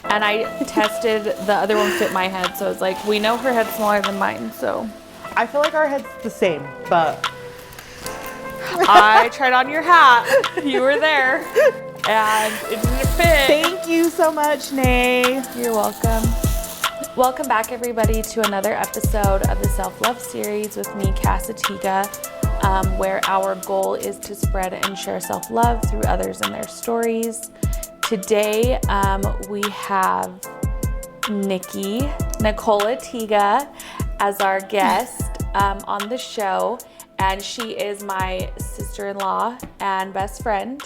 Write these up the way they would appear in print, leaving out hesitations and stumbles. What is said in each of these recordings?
And I tested the other one fit my head, so it's like, we know her head's smaller than mine, so. I feel like our head's the same, but. I tried on your hat. You were there. And it didn't fit. Thank you so much, Nay. You're welcome. Welcome back, everybody, to another episode of the Self-Love series with me, Atiga, where our goal is to spread and share self-love through others and their stories. Today, we have Nikki, Atiga, as our guest on the show. And she is my sister-in-law and best friend.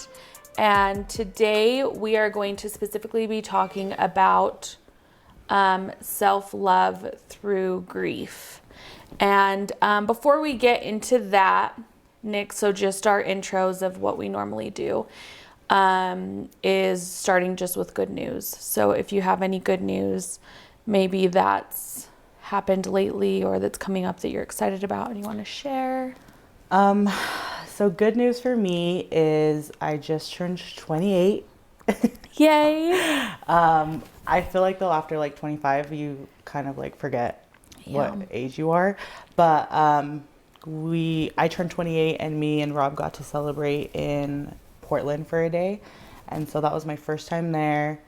And today we are going to specifically be talking about self-love through grief. And before we get into that, Nick, so just our intros of what we normally do is starting just with good news. So if you have any good news, maybe that's happened lately or that's coming up that you're excited about and you want to share. So good news for me is I just turned 28. Yay. I feel like though after like 25, you kind of like forget what age you are. But I turned 28 and me and Rob got to celebrate in Portland for a day. And so that was my first time there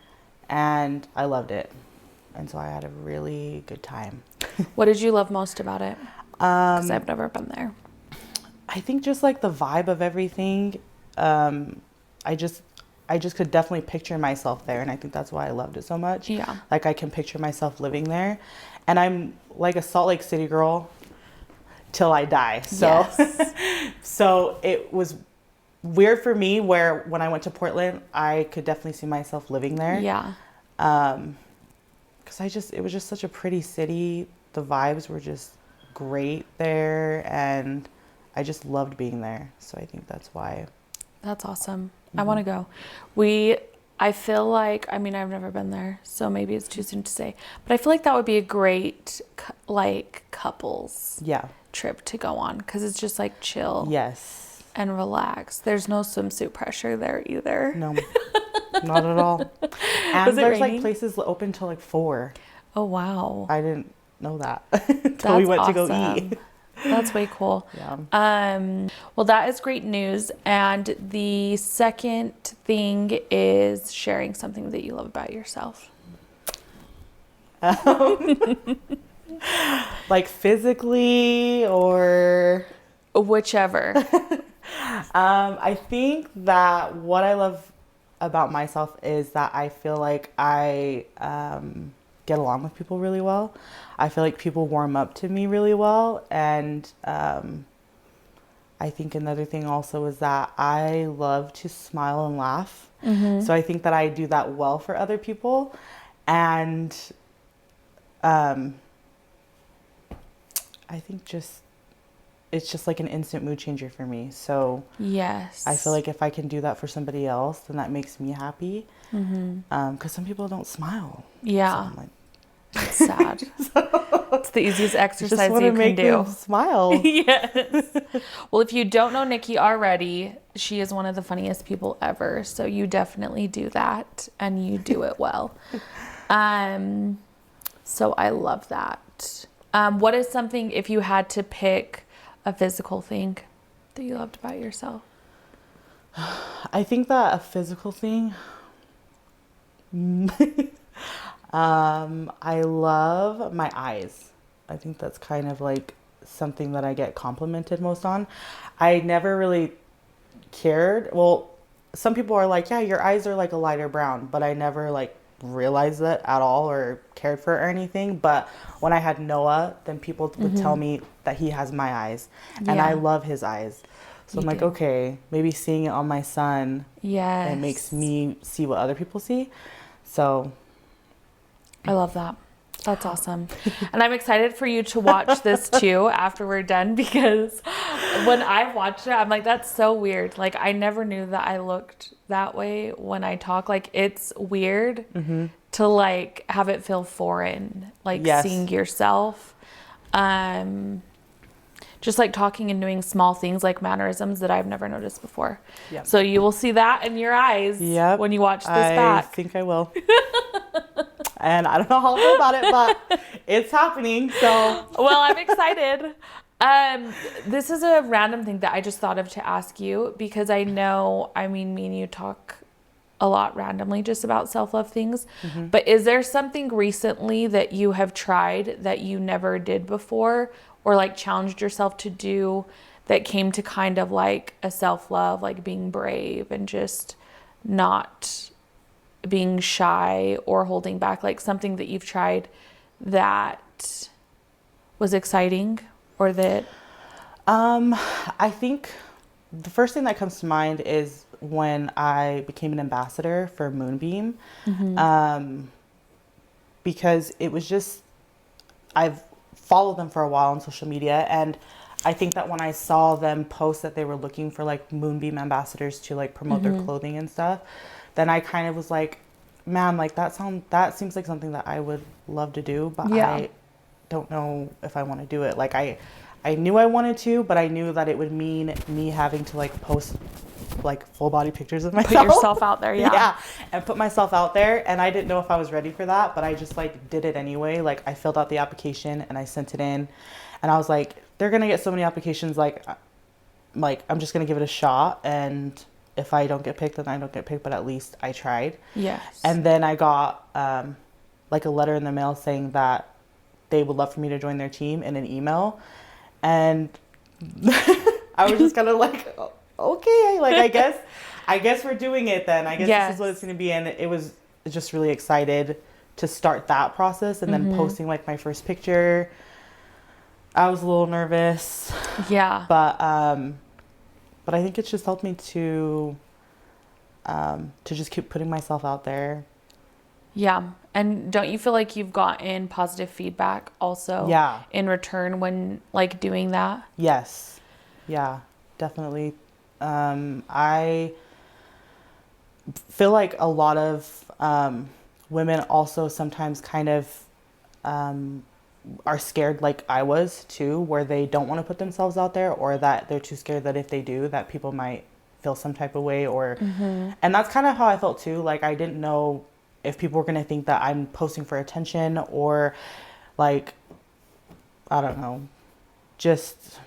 and I loved it. And so I had a really good time. What did you love most about it? Because I've never been there. I think just like the vibe of everything. I just could definitely picture myself there. And I think that's why I loved it so much. Yeah. Like I can picture myself living there. And I'm like a Salt Lake City girl till I die. So, yes. So it was weird for me where when I went to Portland, I could definitely see myself living there. Yeah. Because it was just such a pretty city. The vibes were just great there. And I just loved being there. So I think that's why. That's awesome. Mm-hmm. I want to go. I feel like, I mean, I've never been there, so maybe it's too soon to say, but I feel like that would be a great, couples trip to go on because it's just like chill. Yes. And relax. There's no swimsuit pressure there either. No, not at all. And there's like places open till like 4. Oh, wow. I didn't know that until we went to go eat. That's way cool. Yeah. Well, that is great news. And the second thing is sharing something that you love about yourself. Like physically or? Whichever. I think that what I love about myself is that I feel like I get along with people really well. I feel like people warm up to me really well. And I think another thing also is that I love to smile and laugh. Mm-hmm. So I think that I do that well for other people. And I think it's just like an instant mood changer for me. So yes, I feel like if I can do that for somebody else, then that makes me happy. Mm-hmm. 'Cause some people don't smile. Yeah. So I'm like, it's sad. It's the easiest exercise you can make do. Them smile. Yes. Well, if you don't know Nikki already, she is one of the funniest people ever. So you definitely do that and you do it well. So I love that. What is something, if you had to pick a physical thing that you loved about yourself? I think that a physical thing, I love my eyes. I think that's kind of like something that I get complimented most on. I never really cared. Well, some people are like, yeah, your eyes are like a lighter brown, but I never like realized that at all or cared for it or anything. But when I had Noah, then people would tell me that he has my eyes and I love his eyes. So I'm like, okay, maybe seeing it on my son, it makes me see what other people see. So I love that. That's awesome. And I'm excited for you to watch this too after we're done, because when I watched it, I'm like, that's so weird. Like, I never knew that I looked that way when I talk. Like, it's weird to like have it feel foreign, like seeing yourself. Just like talking and doing small things like mannerisms that I've never noticed before. Yep. So you will see that in your eyes when you watch this back. I think I will. and I don't know how I feel about it, but it's happening. So, well, I'm excited. This is a random thing that I just thought of to ask you, because I know, I mean, me and you talk a lot randomly just about self-love things, but is there something recently that you have tried that you never did before, or like challenged yourself to do, that came to kind of like a self-love, like being brave and just not being shy or holding back, like something that you've tried that was exciting, or that I think the first thing that comes to mind is when I became an ambassador for Moonbeam, because it was just, I've followed them for a while on social media, and I think that when I saw them post that they were looking for like Moonbeam ambassadors to like promote their clothing and stuff, then I kind of was like, man, like that seems like something that I would love to do, but I don't know if I want to do it. Like I knew I wanted to, but I knew that it would mean me having to like post like full body pictures of myself. put yourself out there. Yeah, and put myself out there, and I didn't know if I was ready for that, but I just like did it anyway. Like I filled out the application and I sent it in, and I was like, they're gonna get so many applications, like I'm just gonna give it a shot, and if I don't get picked, then I don't get picked, but at least I tried. Yes. And then I got like a letter in the mail saying that they would love for me to join their team in an email, and I was just kind of like, okay, like I guess we're doing it then. I guess this is what it's going to be. And it was just really excited to start that process, and then posting like my first picture. I was a little nervous. Yeah. But I think it's just helped me to just keep putting myself out there. Yeah. And don't you feel like you've gotten positive feedback also in return when like doing that? Yes. Yeah, definitely. I feel like a lot of women also sometimes kind of are scared, like I was too, where they don't want to put themselves out there, or that they're too scared that if they do, that people might feel some type of way, or and that's kind of how I felt too. Like I didn't know if people were going to think that I'm posting for attention, or like, I don't know, just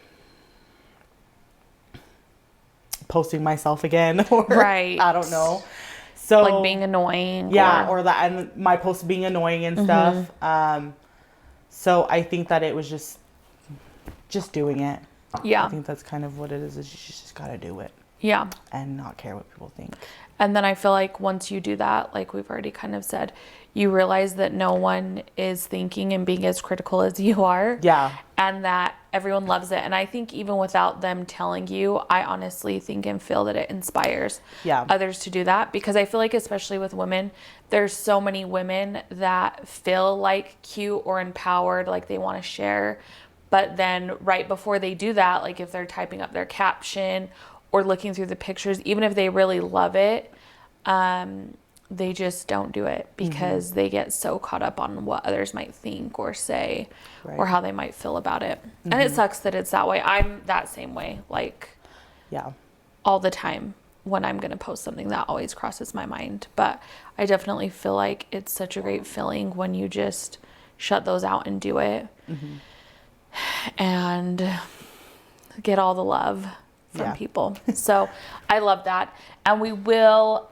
posting myself again, or right. I don't know. So like being annoying. Yeah, or that, and my post being annoying and stuff. So I think that it was just doing it. Yeah. I think that's kind of what it is you just got to do it. Yeah. And not care what people think. And then I feel like once you do that, like we've already kind of said, you realize that no one is thinking and being as critical as you are. Yeah. And that everyone loves it. And I think even without them telling you, I honestly think and feel that it inspires others to do that. Because I feel like, especially with women, there's so many women that feel like cute or empowered, like they want to share. But then right before they do that, like if they're typing up their caption or looking through the pictures, even if they really love it, they just don't do it because they get so caught up on what others might think or say or how they might feel about it. And it sucks that it's that way. I'm that same way, like all the time. When I'm going to post something, that always crosses my mind. But I definitely feel like it's such a great feeling when you just shut those out and do it and get all the love from people. So I love that. And we will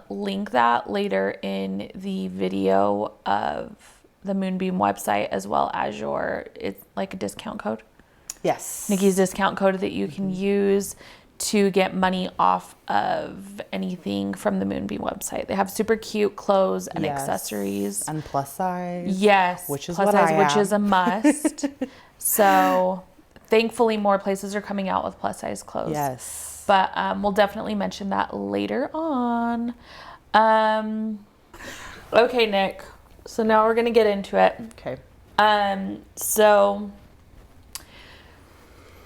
link that later in the video of the Moonbeam website, as well as it's like a discount code. Yes. Nikki's discount code that you can use to get money off of anything from the Moonbeam website. They have super cute clothes and accessories. And plus size. Yes. Which is plus what size, I which am. is a must. So thankfully more places are coming out with plus size clothes. Yes. But we'll definitely mention that later on. Okay, Nick. So now we're going to get into it. Okay. So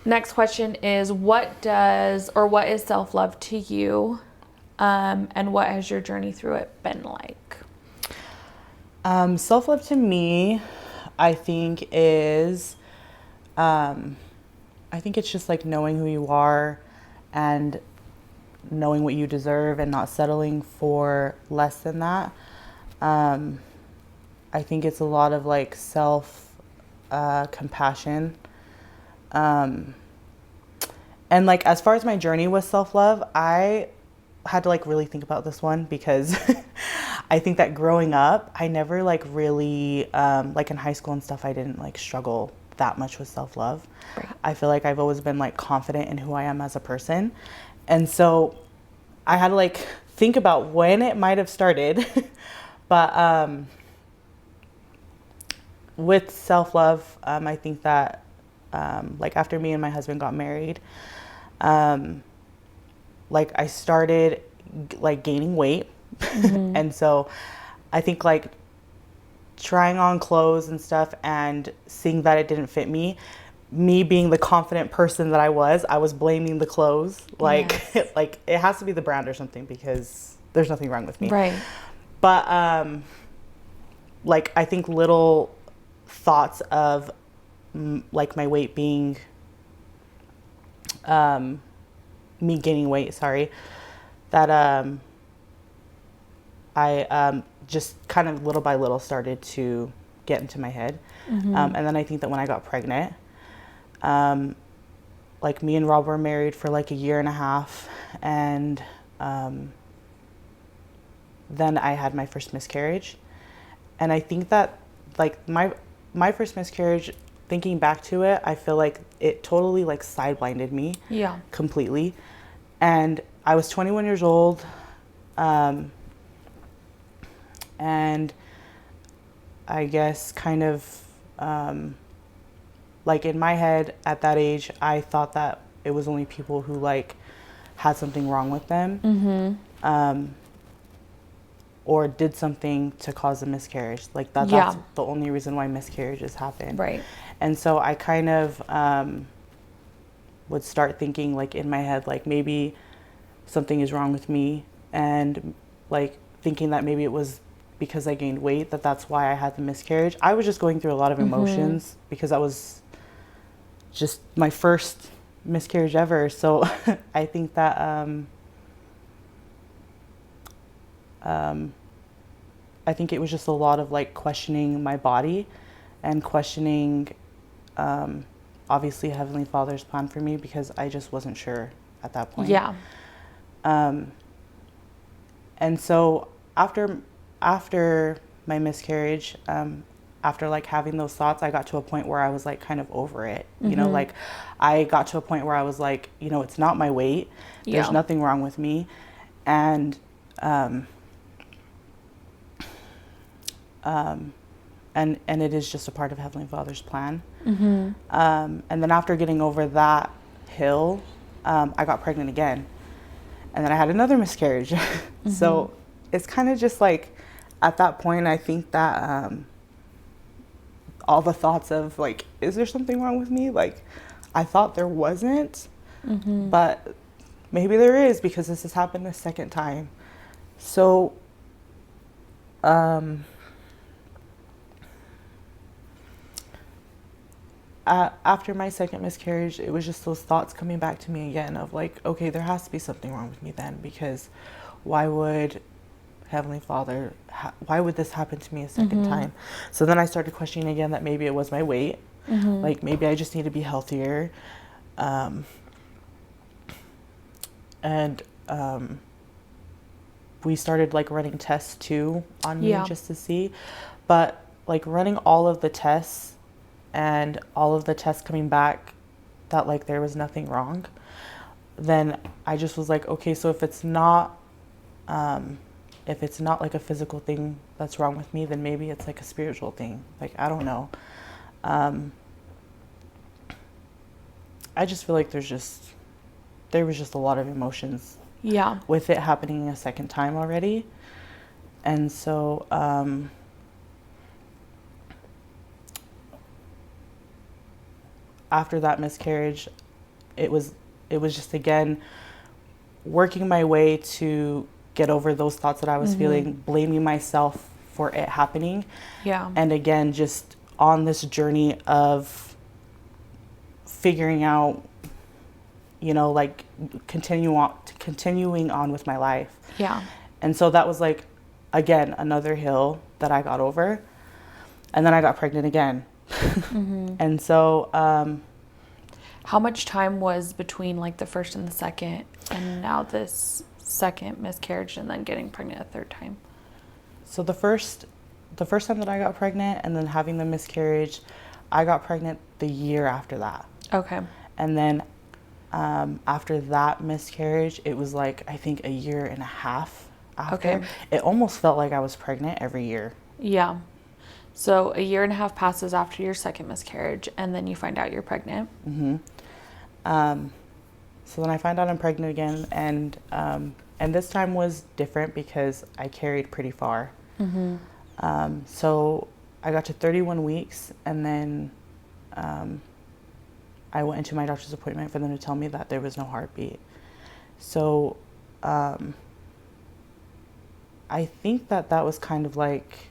next question is, what is self-love to you? And what has your journey through it been like? Self-love to me, I think is, I think it's just like knowing who you are and knowing what you deserve and not settling for less than that. I think it's a lot of like self compassion. And like as far as my journey with self-love, I had to like really think about this one because I think that growing up, I never like really like in high school and stuff, I didn't like struggle that much with self-love. Right. I feel like I've always been like confident in who I am as a person. And so I had to like think about when it might have started. But with self-love, I think that like after me and my husband got married, like I started like gaining weight. And so I think like trying on clothes and stuff and seeing that it didn't fit me being the confident person that I was blaming the clothes. Like, Yes. like it has to be the brand or something because there's nothing wrong with me. Right. But, like, I think little thoughts of like my weight being, me gaining weight, sorry, that, I, just kind of little by little started to get into my head. And then I think that when I got pregnant, like me and Rob were married for like a year and a half, and then I had my first miscarriage. And I think that like my first miscarriage, thinking back to it, I feel like it totally like sideblinded me. Yeah. Completely. And I was 21 years old. And I guess kind of like in my head at that age, I thought that it was only people who like had something wrong with them, or did something to cause a miscarriage. Like that's the only reason why miscarriages happen. Right. And so I kind of would start thinking like in my head, like maybe something is wrong with me, and like thinking that maybe it was because I gained weight, that's why I had the miscarriage. I was just going through a lot of emotions because that was just my first miscarriage ever. So I think that I think it was just a lot of like questioning my body and questioning obviously Heavenly Father's plan for me, because I just wasn't sure at that point. Yeah. And so after my miscarriage, after like having those thoughts, I got to a point where I was like kind of over it. You know, like I got to a point where I was like, you know, it's not my weight. There's nothing wrong with me. And and it is just a part of Heavenly Father's plan. And then after getting over that hill, I got pregnant again, and then I had another miscarriage. So it's kind of just like, at that point, I think that all the thoughts of like, is there something wrong with me? Like, I thought there wasn't, but maybe there is, because this has happened a second time. So, after my second miscarriage, it was just those thoughts coming back to me again of like, okay, there has to be something wrong with me then, because why would Heavenly Father, why would this happen to me a second time? So then I started questioning again that maybe it was my weight. Like maybe I just need to be healthier. And we started like running tests too on me just to see. But like running all of the tests and all of the tests coming back that like there was nothing wrong, then I just was like, okay, so if it's not like a physical thing that's wrong with me, then maybe it's like a spiritual thing. Like, I don't know. I just feel like there was just a lot of emotions with it happening a second time already. And so after that miscarriage, it was just again working my way to get over those thoughts that I was feeling, blaming myself for it happening. And again, just on this journey of figuring out, you know, like continuing on with my life. And so that was like, again, another hill that I got over. And then I got pregnant again. And so how much time was between like the first and the second, and now this second miscarriage and then getting pregnant a third time? So the first time that I got pregnant and then having the miscarriage, I got pregnant the year after that. Okay. And then after that miscarriage, it was like, I think a year and a half after. Okay. It almost felt like I was pregnant every year. Yeah. So a year and a half passes after your second miscarriage, and then you find out you're pregnant. So then I find out I'm pregnant again, and this time was different because I carried pretty far. So I got to 31 weeks, and then I went into my doctor's appointment for them to tell me that there was no heartbeat. So I think that was kind of like,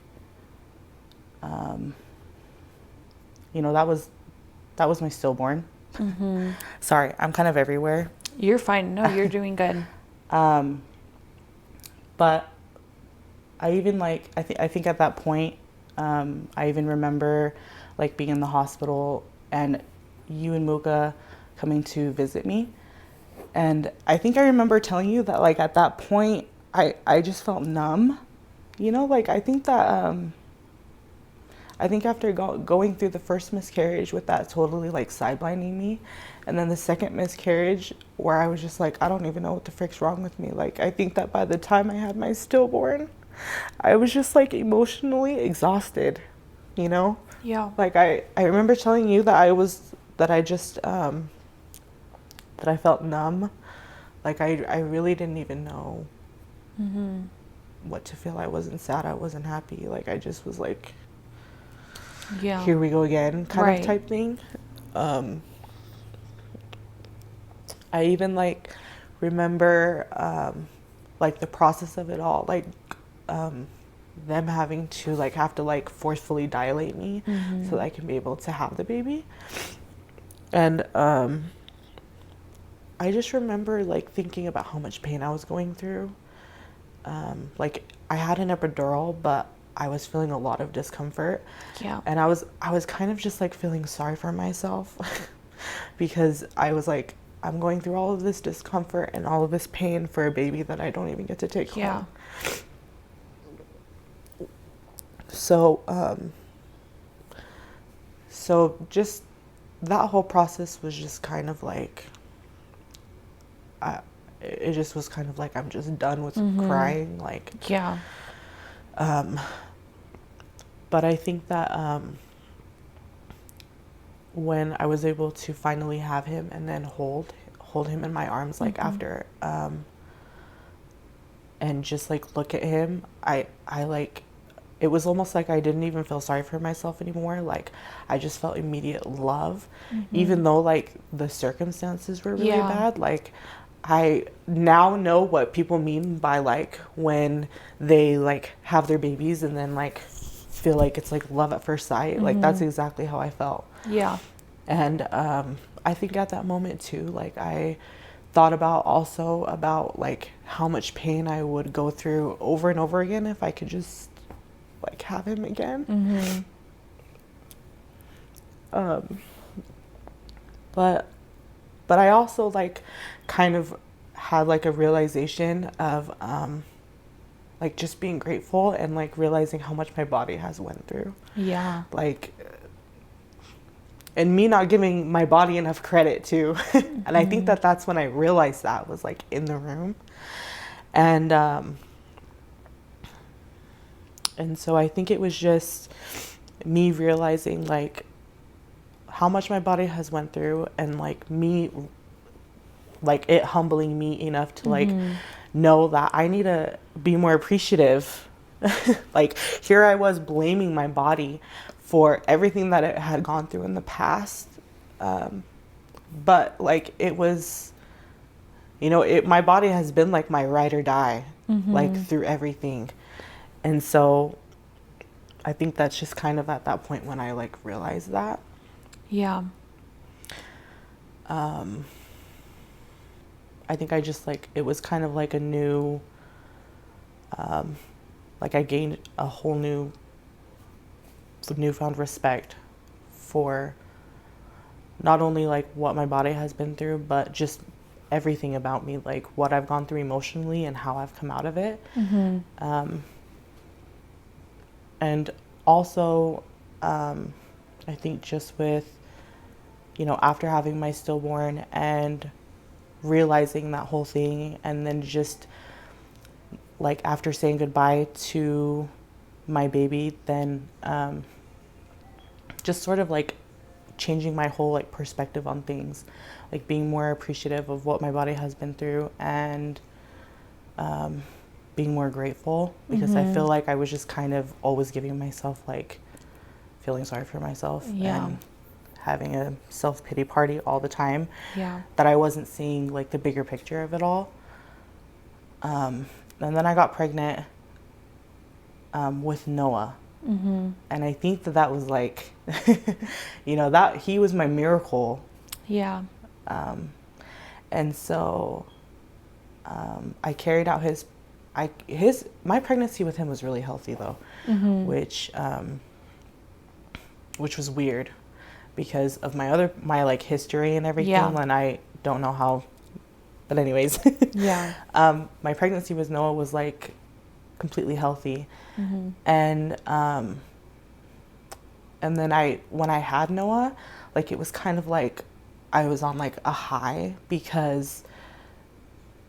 that was my stillborn. Sorry, I'm kind of everywhere. You're fine. No, you're doing good. But I even I think at that point, I even remember like being in the hospital and you and Muka coming to visit me. And I think I remember telling you that like at that point, I just felt numb, like I think that, I think after going through the first miscarriage with that totally like sideblining me, and then the second miscarriage where I was just like, I don't even know what the frick's wrong with me. Like, I think that by the time I had my stillborn, I was just like emotionally exhausted, Yeah. Like I remember telling you that that I felt numb. Like I really didn't even know what to feel. I wasn't sad. I wasn't happy. Like I just was like, yeah, here we go again kind of type thing. I even like remember like the process of it all, like them having to have to forcefully dilate me so that I can be able to have the baby. And I just remember thinking about how much pain I was going through. I had an epidural, but I was feeling a lot of discomfort. Yeah. And I was kind of just feeling sorry for myself because I was like, I'm going through all of this discomfort and all of this pain for a baby that I don't even get to take home. So, so just that whole process was just kind of it just was kind of I'm just done with crying. Yeah. But I think that when I was able to finally have him and then hold him in my arms after and just look at him, I it was almost like I didn't even feel sorry for myself anymore. I just felt immediate love, even though the circumstances were really bad. I now know what people mean by when they have their babies and then feel it's love at first sight. That's exactly how I felt. Yeah. And I think at that moment too, I thought about how much pain I would go through over and over again if I could just have him again. But I also kind of had a realization of just being grateful and realizing how much my body has went through. Yeah. And me not giving my body enough credit too. And I think that that's when I realized that was in the room. And so I think it was just me realizing how much my body has went through and me it humbling me enough to know that I need to be more appreciative. Here I was blaming my body for everything that it had gone through in the past. But it was, my body has been my ride or die, through everything. And so I think that's just kind of at that point when I realized that. Yeah. I think I just it was kind of a new, I gained a whole new newfound respect for not only like what my body has been through, but just everything about me, like what I've gone through emotionally and how I've come out of it. And also, I think just with, you know, after having my stillborn and realizing that whole thing, and then just like after saying goodbye to my baby, then just sort of like changing my whole like perspective on things, like being more appreciative of what my body has been through, and being more grateful, because I feel like I was just kind of always giving myself like feeling sorry for myself and having a self-pity party all the time, that I wasn't seeing like the bigger picture of it all. And then I got pregnant with Noah. And I think that that was like, you know, that he was my miracle. And so I carried out my pregnancy with him was really healthy though, which was weird because of my like history and everything. And I don't know how, but anyways, my pregnancy with Noah was like completely healthy. And then when I had Noah, like it was kind of like I was on like a high, because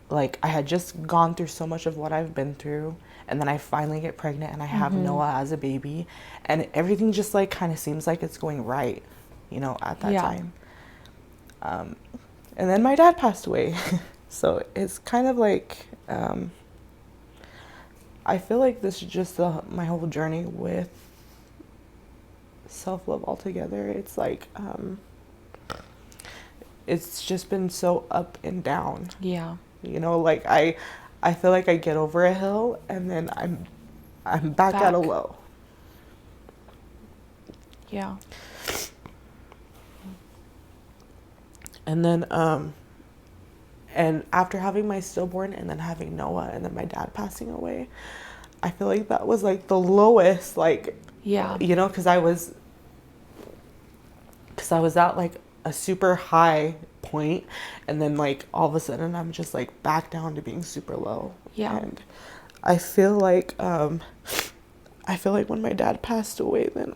like I had just gone through so much of what I've been through, and then I finally get pregnant and I have Noah as a baby, and everything just like kind of seems like it's going right, you know, at that time. And then my dad passed away. So it's kind of like I feel like this is just my whole journey with self-love altogether. It's like it's just been so up and down. You know, like I feel like I get over a hill and then I'm back at a low. And then and after having my stillborn and then having Noah and then my dad passing away, I feel like that was like the lowest, like, you know, because I was at like a super high point, and then like all of a sudden I'm just like back down to being super low. And I feel like when my dad passed away, then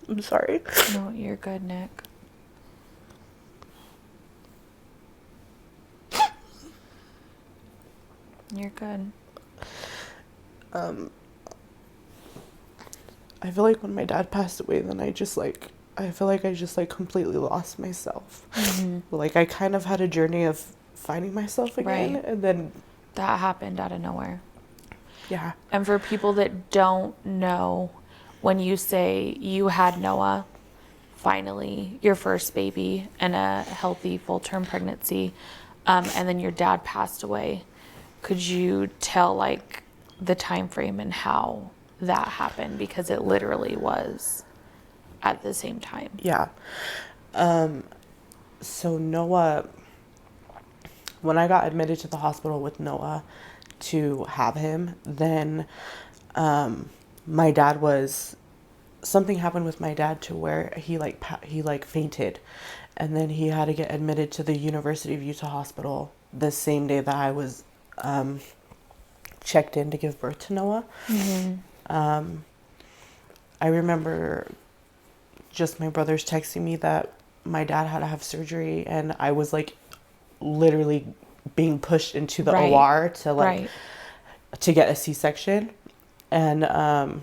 I'm sorry. No, you're good, Nick. You're good. I feel like when my dad passed away, then I feel like I just like completely lost myself. Like I kind of had a journey of finding myself again, and then that happened out of nowhere. And for people that don't know, when you say you had Noah, finally your first baby and a healthy full-term pregnancy, and then your dad passed away, could you tell like the time frame and how that happened? Because it literally was at the same time. So Noah, when I got admitted to the hospital with Noah to have him, then my dad something happened with my dad to where he fainted, and then he had to get admitted to the University of Utah hospital the same day that I was checked in to give birth to Noah. I remember just my brothers texting me that my dad had to have surgery, and I was like literally being pushed into the OR to to get a C-section. And I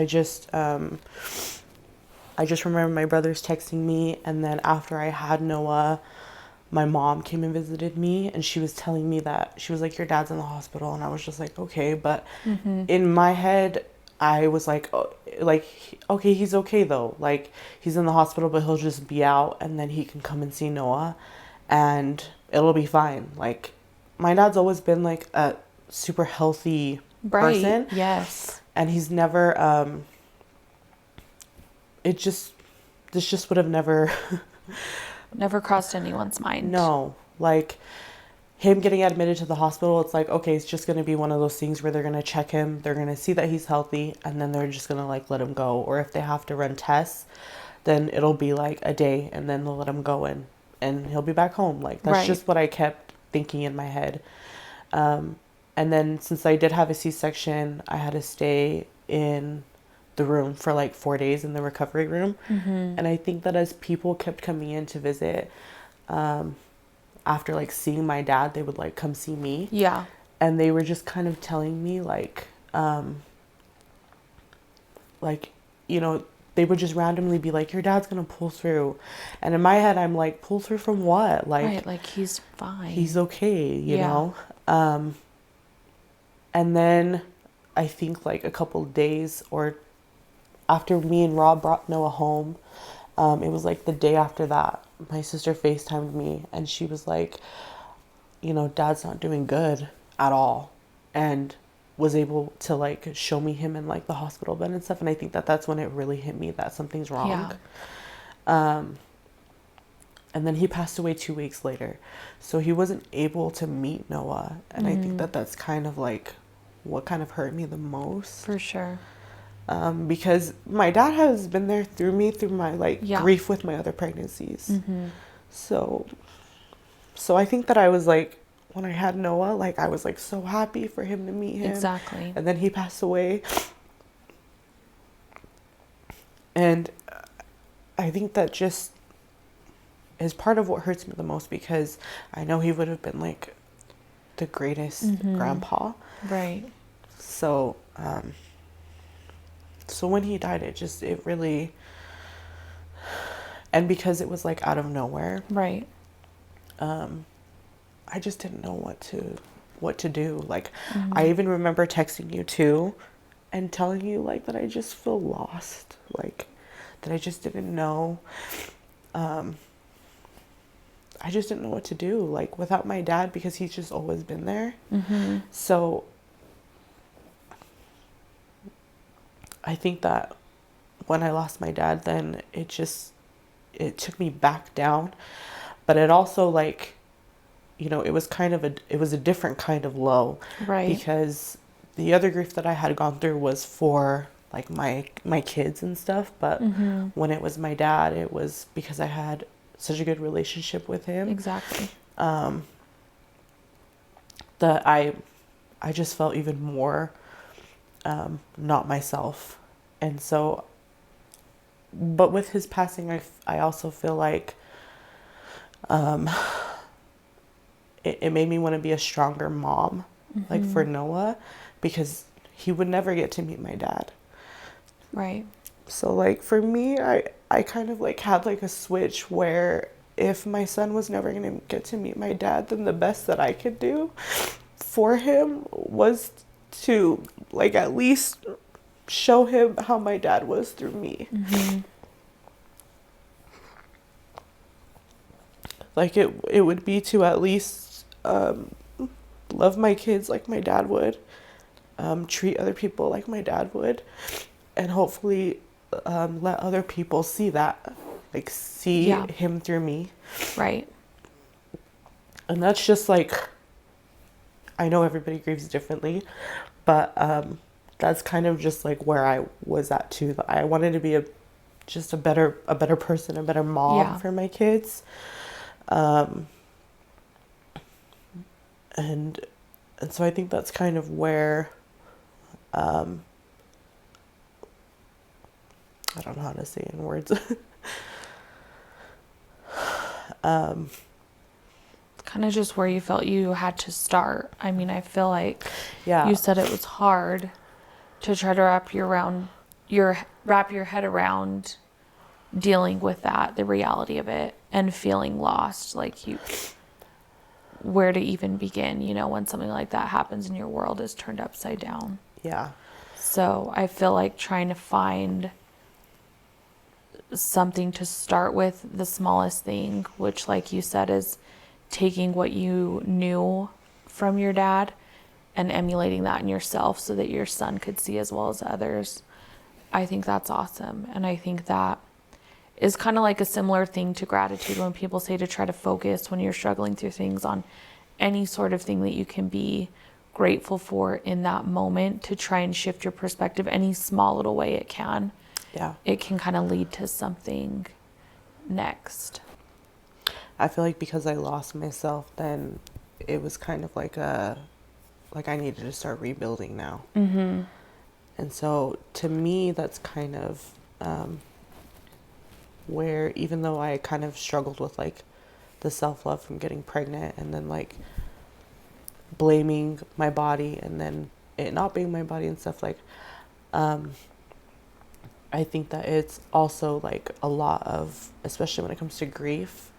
just remember my brothers texting me, and then after I had Noah, my mom came and visited me, and she was telling me that she was like, your dad's in the hospital, and I was just like, okay, but in my head I was like, oh, like, okay, he's okay though, like he's in the hospital, but he'll just be out, and then he can come and see Noah and it'll be fine. Like my dad's always been like a super healthy person, and he's never this just would have never Never crossed anyone's mind. No, like him getting admitted to the hospital, it's like, okay, it's just going to be one of those things where they're going to check him, they're going to see that he's healthy, and then they're just going to like let him go. Or if they have to run tests, then it'll be like a day and then they'll let him go in and he'll be back home. Like that's Right. just what I kept thinking in my head. And then since I did have a C-section, I had to stay in the room for like 4 days in the recovery room. And I think that as people kept coming in to visit, after like seeing my dad, they would like come see me. Yeah. And they were just kind of telling me like, you know, they would just randomly be like, your dad's gonna pull through. And in my head, I'm like, pull through from what? Like, Right, like he's fine. he's okay, you know? And then I think like a couple of days or after me and Rob brought Noah home, it was like the day after that, my sister FaceTimed me and she was like, you know, Dad's not doing good at all. And was able to like show me him in like the hospital bed and stuff. And I think that that's when it really hit me that something's wrong. Yeah. And then he passed away 2 weeks later. So he wasn't able to meet Noah. And I think that that's kind of like what kind of hurt me the most. For sure. Because my dad has been there through me, through my like grief with my other pregnancies. So I think that I was like, when I had Noah, like I was like so happy for him to meet him. Exactly. And then he passed away. And I think that just is part of what hurts me the most, because I know he would have been like the greatest grandpa. Right. So, so when he died, it really, and because it was like out of nowhere. Right. I just didn't know what to do. Like, I even remember texting you too and telling you like that I just feel lost, like that I just didn't know. I just didn't know what to do, like without my dad, because he's just always been there. So I think that when I lost my dad, then it took me back down, but it also like, you know, it was a different kind of low. Right. Because the other grief that I had gone through was for like my kids and stuff. But when it was my dad, it was because I had such a good relationship with him. Exactly. That I just felt even more not myself. And so, but with his passing, I also feel like it made me want to be a stronger mom, like for Noah, because he would never get to meet my dad. Right. So like for me, I kind of like had like a switch where if my son was never going to get to meet my dad, then the best that I could do for him was to like at least show him how my dad was through me. Like it would be to at least love my kids like my dad would, treat other people like my dad would, and hopefully let other people see that, like see him through me. Right. And that's just like, I know everybody grieves differently, but that's kind of just like where I was at too. I wanted to be just a better person, a better mom for my kids. And so I think that's kind of where, I don't know how to say it in words. Kind of just where you felt you had to start. I mean, I feel like you said it was hard to try to wrap your head around dealing with that, the reality of it, and feeling lost, like where to even begin, you know, when something like that happens and your world is turned upside down. Yeah. So I feel like trying to find something to start with, the smallest thing, which like you said is taking what you knew from your dad and emulating that in yourself so that your son could see as well as others. I think that's awesome. And I think that is kind of like a similar thing to gratitude when people say to try to focus when you're struggling through things on any sort of thing that you can be grateful for in that moment, to try and shift your perspective any small little way it can. Yeah. It can kind of lead to something next. I feel like because I lost myself, then it was kind of like I needed to start rebuilding now. Mm-hmm. And so to me, that's kind of where, even though I kind of struggled with like the self-love from getting pregnant and then like blaming my body and then it not being my body and stuff, like I think that it's also like a lot of, especially when it comes to grief,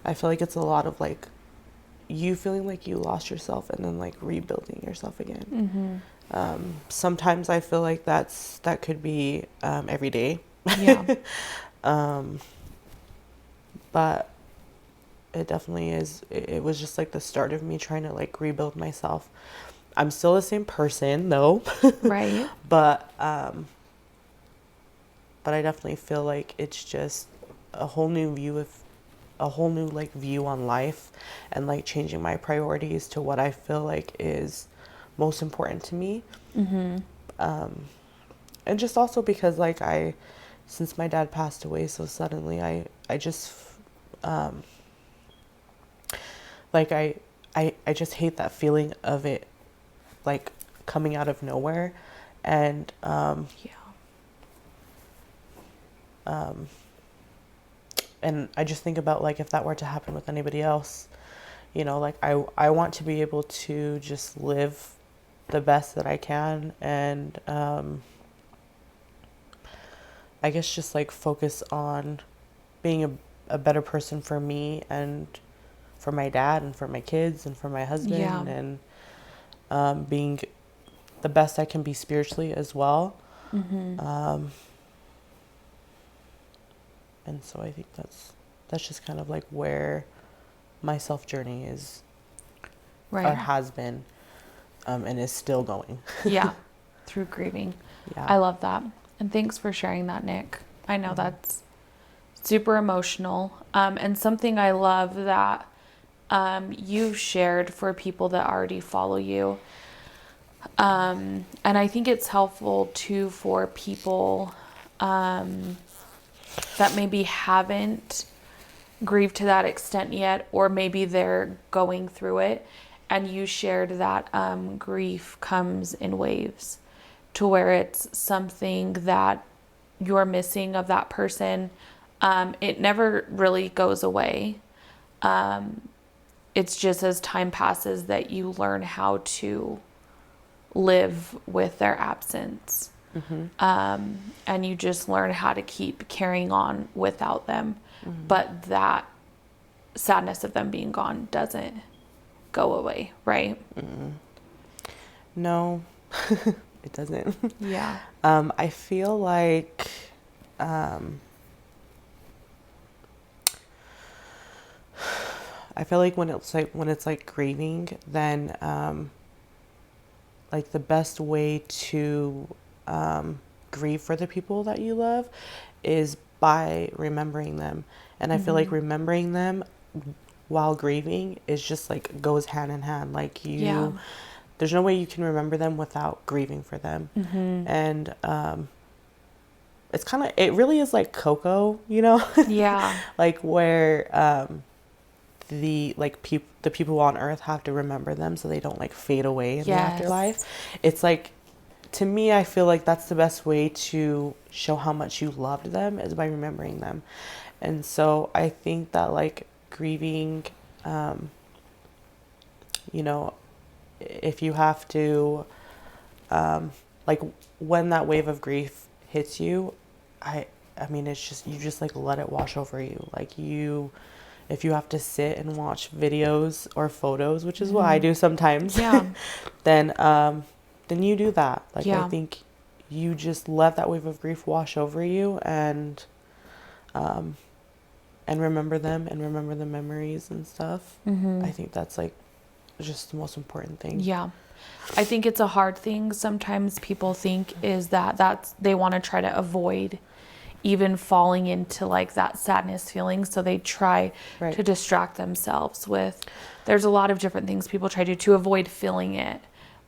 I feel like it's a lot of like you feeling like you lost yourself and then like rebuilding yourself again. Mm-hmm. Sometimes I feel like that could be every day. Yeah. But it definitely is. It was just like the start of me trying to like rebuild myself. I'm still the same person though. Right. But I definitely feel like it's just a whole new view on life, and like changing my priorities to what I feel like is most important to me. Mm-hmm. And just also because like since my dad passed away so suddenly, I just like I just hate that feeling of it like coming out of nowhere. And and I just think about like if that were to happen with anybody else, you know, like I want to be able to just live the best that I can, and I guess just like focus on being a better person for me and for my dad and for my kids and for my husband, and being the best I can be spiritually as well. Mm-hmm. And so I think that's just kind of like where my self journey is, Right. or has been, and is still going. Yeah. Through grieving. Yeah. I love that. And thanks for sharing that, Nick. I know that's super emotional. And something I love that you've shared for people that already follow you. And I think it's helpful too for people that maybe haven't grieved to that extent yet, or maybe they're going through it. And you shared that grief comes in waves, to where it's something that you're missing of that person. It never really goes away. It's just as time passes that you learn how to live with their absence. And you just learn how to keep carrying on without them. But that sadness of them being gone doesn't go away, right? No, it doesn't. Yeah. I feel like when it's like grieving, then like the best way to grieve for the people that you love is by remembering them. And I feel like remembering them while grieving is just like goes hand in hand. Like there's no way you can remember them without grieving for them. And it's kind of, it really is like Coco, you know? Yeah. Like where the people on earth have to remember them so they don't like fade away in the afterlife. It's like, to me, I feel like that's the best way to show how much you loved them, is by remembering them. And so I think that like grieving, you know, if you have to, like when that wave of grief hits you, I mean, it's just, you just like let it wash over you. Like if you have to sit and watch videos or photos, which is what I do sometimes, then you do that. Like, I think you just let that wave of grief wash over you, and remember them, and remember the memories and stuff. I think that's like just the most important thing. Yeah. I think it's a hard thing. Sometimes people think is that they want to try to avoid even falling into like that sadness feeling. So they try to distract themselves with, there's a lot of different things people try to avoid feeling it.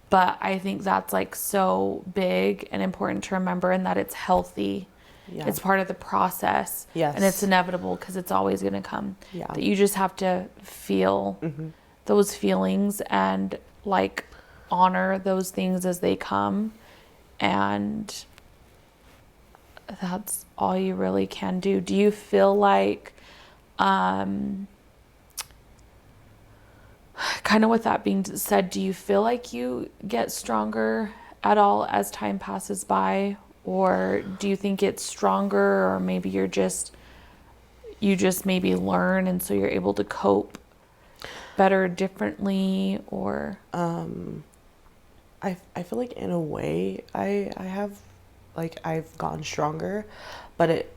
But I think that's like so big and important to remember, and that it's healthy. Yeah. It's part of the process. Yes. And it's inevitable because it's always going to come. Yeah. That you just have to feel those feelings and like honor those things as they come. And that's all you really can do. Do you feel like, kind of with that being said, do you feel like you get stronger at all as time passes by? Or do you think it's stronger, or maybe you just maybe learn and so you're able to cope better differently? Or I feel like in a way I have, like, I've gotten stronger, but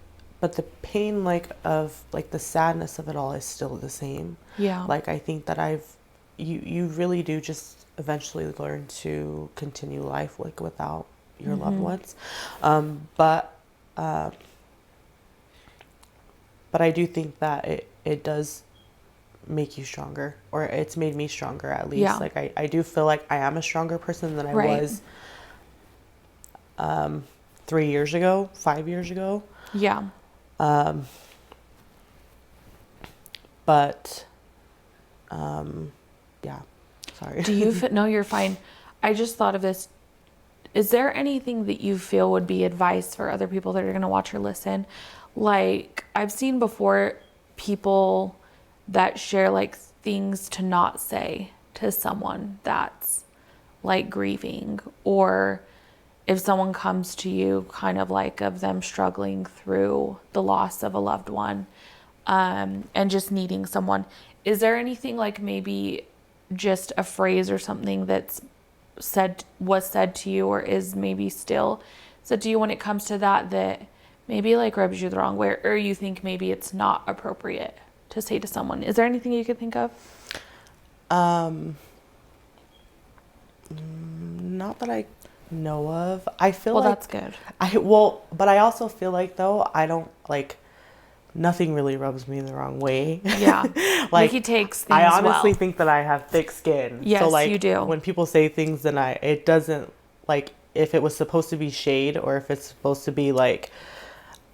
the pain, like, of like the sadness of it all is still the same. Yeah. Like, I think that you really do just eventually learn to continue life like without your loved ones. But I do think that it does make you stronger, or it's made me stronger at least. Yeah. Like I do feel like I am a stronger person than I was 3 years ago, 5 years ago. Yeah. But yeah, sorry. Do you no, you're fine. I just thought of this. Is there anything that you feel would be advice for other people that are going to watch or listen? Like, I've seen before people that share like things to not say to someone that's like grieving, or if someone comes to you kind of like of them struggling through the loss of a loved one, and just needing someone. Is there anything like maybe just a phrase or something that's was said to you, or is maybe still said to you when it comes to that maybe like rubs you the wrong way, or you think maybe it's not appropriate to say to someone? Is there anything you could think of? Not that I know of. I feel well, like that's good. But I also feel like, though, I don't like, nothing really rubs me the wrong way. Yeah. Like, Nikki takes things I honestly well. think that I have thick skin. Yes, so, like, you do. When people say things, then it doesn't, like, if it was supposed to be shade, or if it's supposed to be like,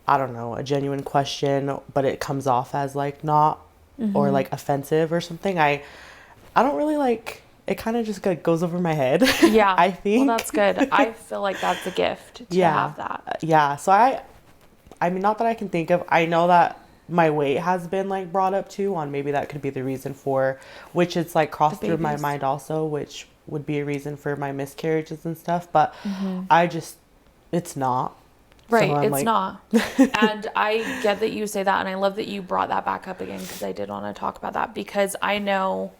I don't know, a genuine question, but it comes off as like not, or like offensive or something, I don't really like, it kind of just like goes over my head. Yeah. I think. Well, that's good. I feel like that's a gift to have that. Yeah. So I mean, not that I can think of. I know that my weight has been like brought up too, on maybe that could be the reason for, which it's like crossed through my mind also, which would be a reason for my miscarriages and stuff. But it's not. Right. So it's not. And I get that you say that. And I love that you brought that back up again, because I did want to talk about that, because I know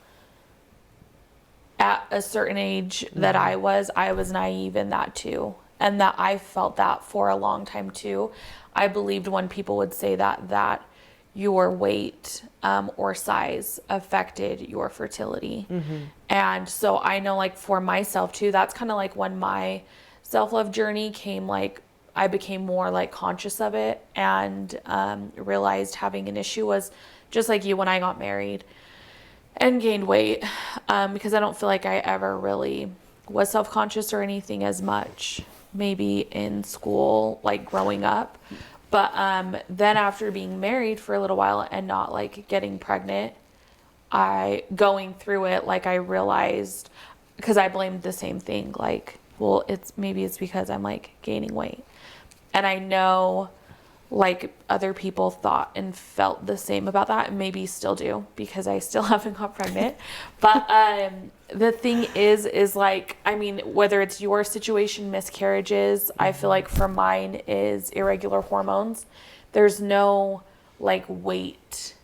at a certain age that I was naive in that too. And that I felt that for a long time too. I believed when people would say that your weight or size affected your fertility. And so I know, like, for myself too, that's kind of like when my self-love journey came, like, I became more like conscious of it, and realized having an issue was just like you when I got married and gained weight, because I don't feel like I ever really was self-conscious or anything as much, maybe in school, like growing up. But then after being married for a little while and not like getting pregnant, going through it, like I realized, because I blamed the same thing, like, well, it's because I'm like gaining weight. And I know like other people thought and felt the same about that, and maybe still do, because I still haven't got pregnant. But the thing is like, I mean, whether it's your situation, miscarriages, I feel like for mine is irregular hormones. There's no like weight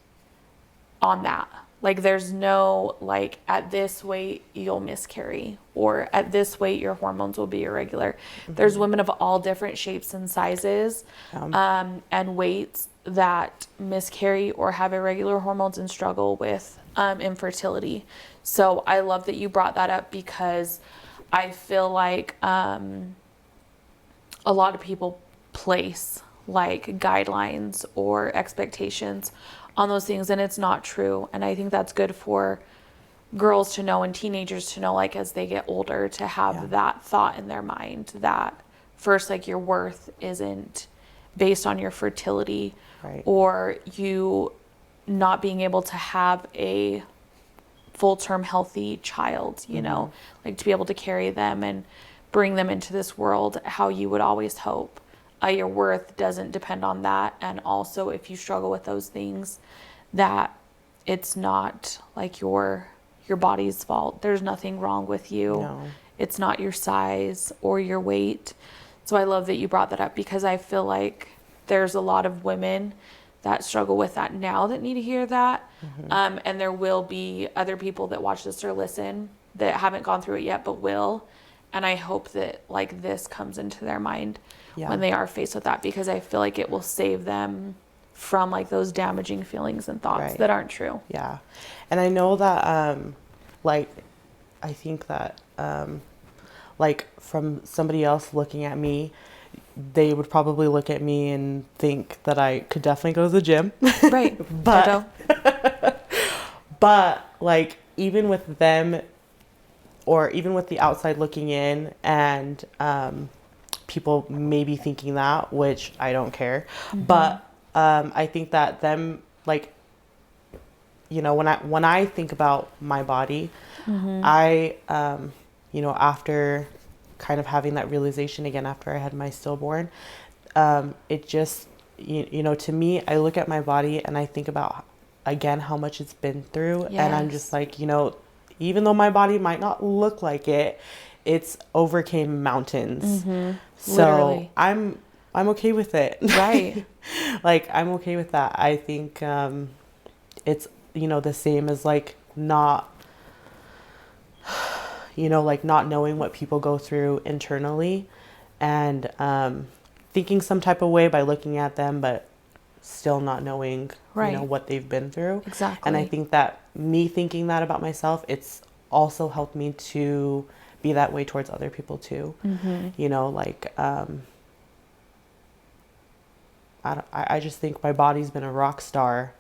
on that. Like, there's no, like, at this weight, you'll miscarry, or at this weight, your hormones will be irregular. There's women of all different shapes and sizes, and weights that miscarry or have irregular hormones and struggle with infertility. So I love that you brought that up, because I feel like a lot of people place like guidelines or expectations on those things, and it's not true. And I think that's good for girls to know and teenagers to know, like as they get older, to have that thought in their mind that first, like your worth isn't based on your fertility or you not being able to have a full-term healthy child, you know, like to be able to carry them and bring them into this world how you would always hope. Your worth doesn't depend on that. And also, if you struggle with those things, that it's not like your body's fault. There's nothing wrong with you. No. It's not your size or your weight. So I love that you brought that up, because I feel like there's a lot of women that struggle with that now that need to hear that. And there will be other people that watch this or listen that haven't gone through it yet but will. And I hope that like this comes into their mind when they are faced with that, because I feel like it will save them from like those damaging feelings and thoughts that aren't true. Yeah. And I know that, like, I think that, like from somebody else looking at me, they would probably look at me and think that I could definitely go to the gym. Right. But like, even with them, or even with the outside looking in, and, people maybe thinking that, which I don't care. But, I think that them, like, you know, when I think about my body, I, you know, after kind of having that realization again, after I had my stillborn, it just, you know, to me, I look at my body and I think about, again, how much it's been through. And I'm just like, you know, even though my body might not look like it, it's overcame mountains. So Literally. I'm okay with it. Right. Like, I'm okay with that. I think, it's, you know, the same as like not, you know, like not knowing what people go through internally, and thinking some type of way by looking at them, but still not knowing, you know, what they've been through. Exactly. And I think that me thinking that about myself, it's also helped me to be that way towards other people too. You know, like, I just think my body's been a rock star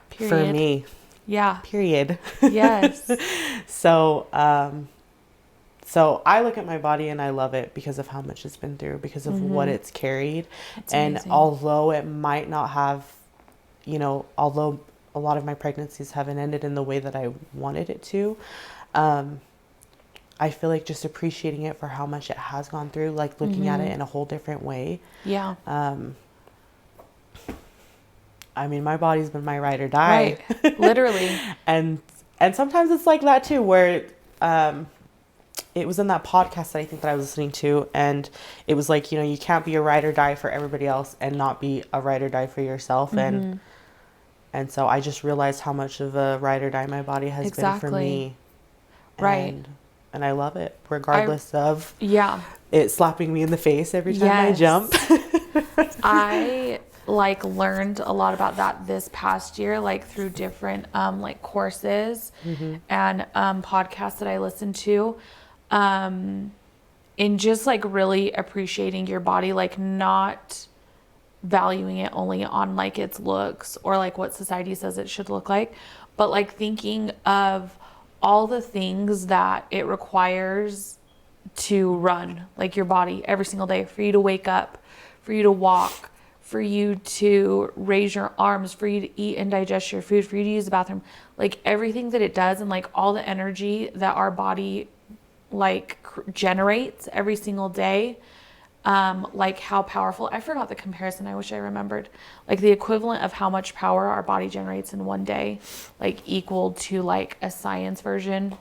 for me. Yeah. Period. Yes. So, so I look at my body and I love it because of how much it's been through, because of what it's carried. That's and amazing. Although it might not have, you know, although a lot of my pregnancies haven't ended in the way that I wanted it to, I feel like just appreciating it for how much it has gone through, like looking at it in a whole different way. Yeah. I mean, my body's been my ride or die. Right. Literally. And sometimes it's like that too, where, it was in that podcast that I think that I was listening to, and it was like, you know, you can't be a ride or die for everybody else and not be a ride or die for yourself. And so I just realized how much of a ride or die my body has been for me. Right. And I love it, regardless of it slapping me in the face every time I jump. I like learned a lot about that this past year, like through different like courses and podcasts that I listened to, in just like really appreciating your body, like not valuing it only on like its looks or like what society says it should look like, but like thinking of all the things that it requires to run like your body every single day, for you to wake up, for you to walk, for you to raise your arms, for you to eat and digest your food, for you to use the bathroom, like everything that it does, and like all the energy that our body like generates every single day. Like how powerful, I forgot the comparison, I wish I remembered, like the equivalent of how much power our body generates in one day, like equal to like a science version.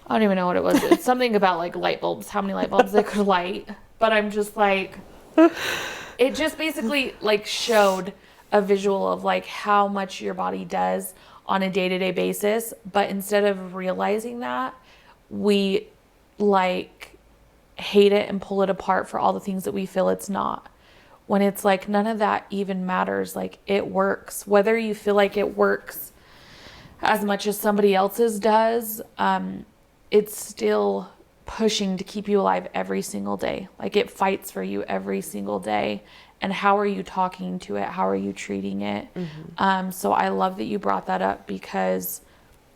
I don't even know what it was. It's something about like light bulbs, how many light bulbs they could light. But I'm just like, it just basically like showed a visual of like how much your body does on a day-to-day basis. But instead of realizing that, we like hate it and pull it apart for all the things that we feel it's not, when it's like none of that even matters. Like it works, whether you feel like it works as much as somebody else's does. It's still pushing to keep you alive every single day. Like it fights for you every single day. and how are you talking to it? How are you treating it? So I love that you brought that up, because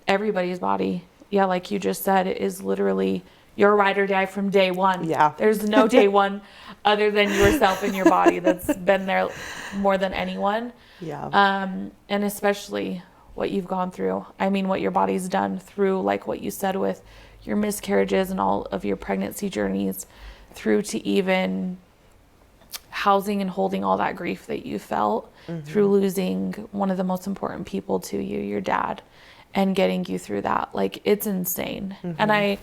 everybody's body, yeah, like you just said, it is literally your ride or die from day one. Yeah. There's no day one other than yourself and your body that's been there more than anyone. Yeah. And especially what you've gone through. I mean, what your body's done through, like what you said with your miscarriages and all of your pregnancy journeys, through to even housing and holding all that grief that you felt through losing one of the most important people to you, your dad, and getting you through that. Like, it's insane. And I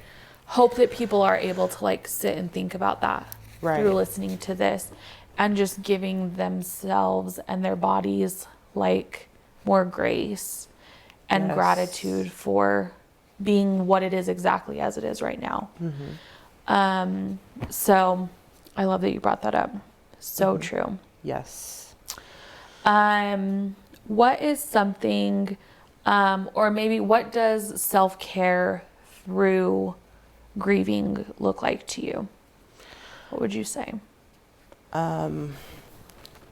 hope that people are able to like sit and think about that through listening to this, and just giving themselves and their bodies like more grace and gratitude for being what it is exactly as it is right now. So I love that you brought that up. So true. Yes. What is something, or maybe what does self-care through grieving look like to you? What would you say?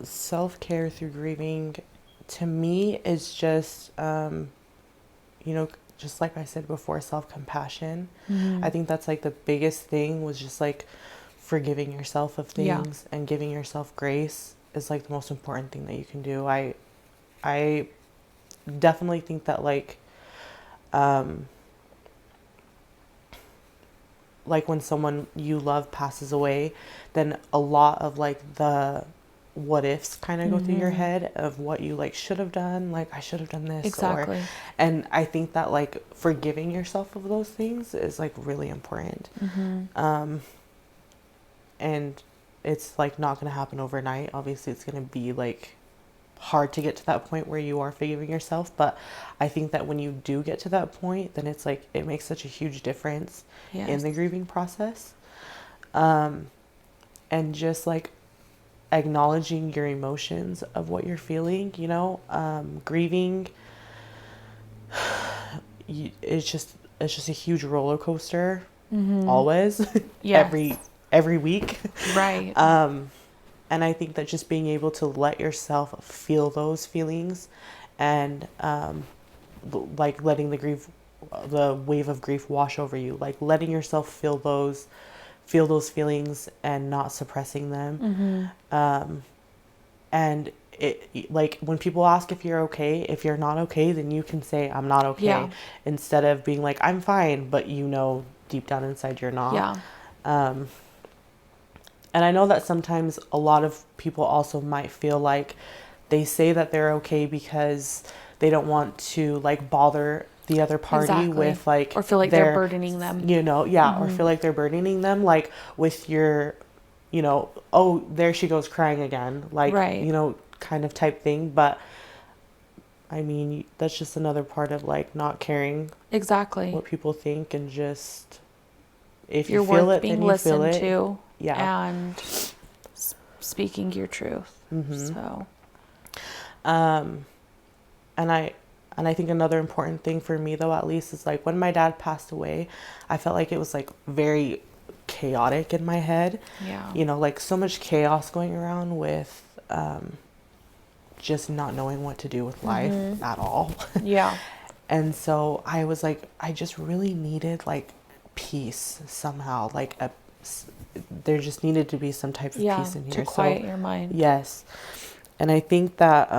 Self-care through grieving, to me, is just, just like I said before, self-compassion. I think that's like the biggest thing, was just like forgiving yourself of things and giving yourself grace is like the most important thing that you can do. I definitely think that like when someone you love passes away, then a lot of like the what ifs kind of go through your head of what you like should have done, like I should have done this. Exactly. And I think that like forgiving yourself of those things is like really important. And it's like not going to happen overnight. Obviously it's going to be like hard to get to that point where you are forgiving yourself, but I think that when you do get to that point, then it's like it makes such a huge difference in the grieving process. And just like acknowledging your emotions of what you're feeling, grieving, it's just a huge roller coaster, always. Every week. Right. And I think that just being able to let yourself feel those feelings, and like letting the wave of grief wash over you, like letting yourself feel those feelings and not suppressing them. And it, like when people ask if you're okay, if you're not okay, then you can say I'm not okay, instead of being like I'm fine, but deep down inside you're not. And I know that sometimes a lot of people also might feel like they say that they're okay because they don't want to like bother the other party with like, or feel like they're burdening them, or feel like they're burdening them, like with your, oh, there she goes crying again, like, kind of type thing. But I mean, that's just another part of like not caring what people think, and just if you feel it, then you feel it. To. And speaking your truth. So, and I think another important thing for me, though, at least, is like when my dad passed away, I felt like it was like very chaotic in my head. Like so much chaos going around with just not knowing what to do with life at all. And so I was like, I just really needed like peace somehow, like there just needed to be some type of peace in here to quiet your mind. Yes. And I think that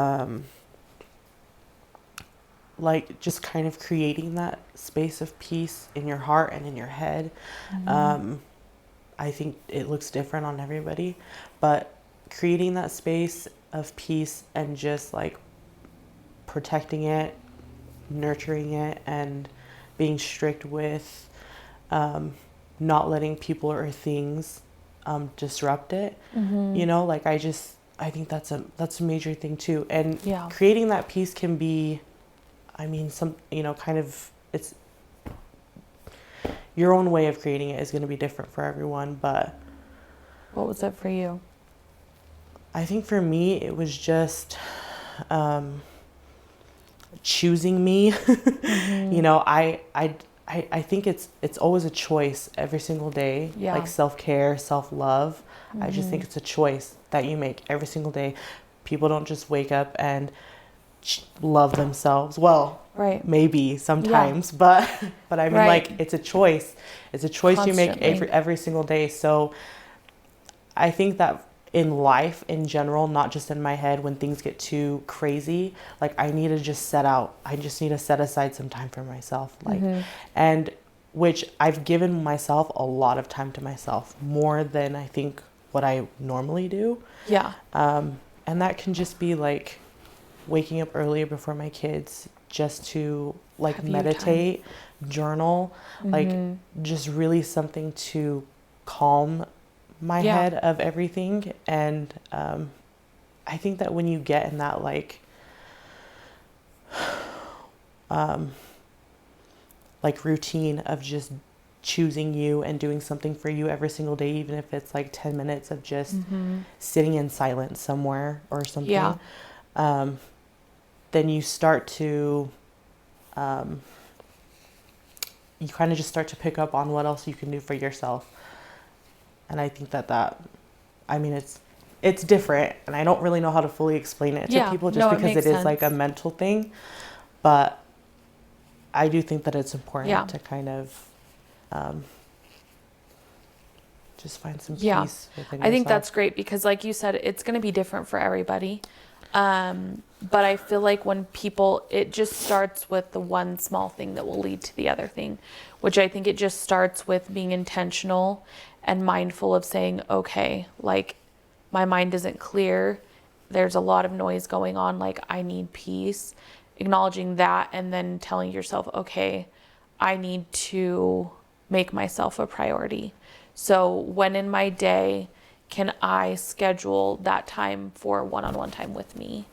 like just kind of creating that space of peace in your heart and in your head, I think it looks different on everybody, but creating that space of peace and just like protecting it, nurturing it, and being strict with not letting people or things disrupt it. Like I think that's a major thing too. And creating that peace can be, I mean, kind of, it's your own way of creating it is going to be different for everyone. But what was it for you? I think for me, it was just choosing me. I think it's always a choice every single day. Yeah. Like self-care, self-love. I just think it's a choice that you make every single day. People don't just wake up and love themselves. Well, right. maybe sometimes, but I mean, Right. like, it's a choice. It's a choice you make Constantly. every single day. So I think that in life in general, not just in my head, when things get too crazy, like I need to just I just need to set aside some time for myself. Like, and which I've given myself a lot of time to myself, more than I think what I normally do. Yeah. And that can just be like waking up earlier before my kids just to like Have you meditate, journal, like just really something to calm my head of everything. And I think that when you get in that like routine of just choosing you and doing something for you every single day, even if it's like 10 minutes of just sitting in silence somewhere or something, then you start to you kind of just start to pick up on what else you can do for yourself. And I think that I mean, it's different, and I don't really know how to fully explain it to people, just because it is like a mental thing. But I do think that it's important to kind of just find some peace within yourself. I think that's great, because like you said, it's going to be different for everybody. But I feel like when it just starts with the one small thing that will lead to the other thing, which I think it just starts with being intentional and mindful of saying, okay, like my mind isn't clear. There's a lot of noise going on. Like I need peace, acknowledging that, and then telling yourself, okay, I need to make myself a priority. So when in my day can I schedule that time for one-on-one time with me?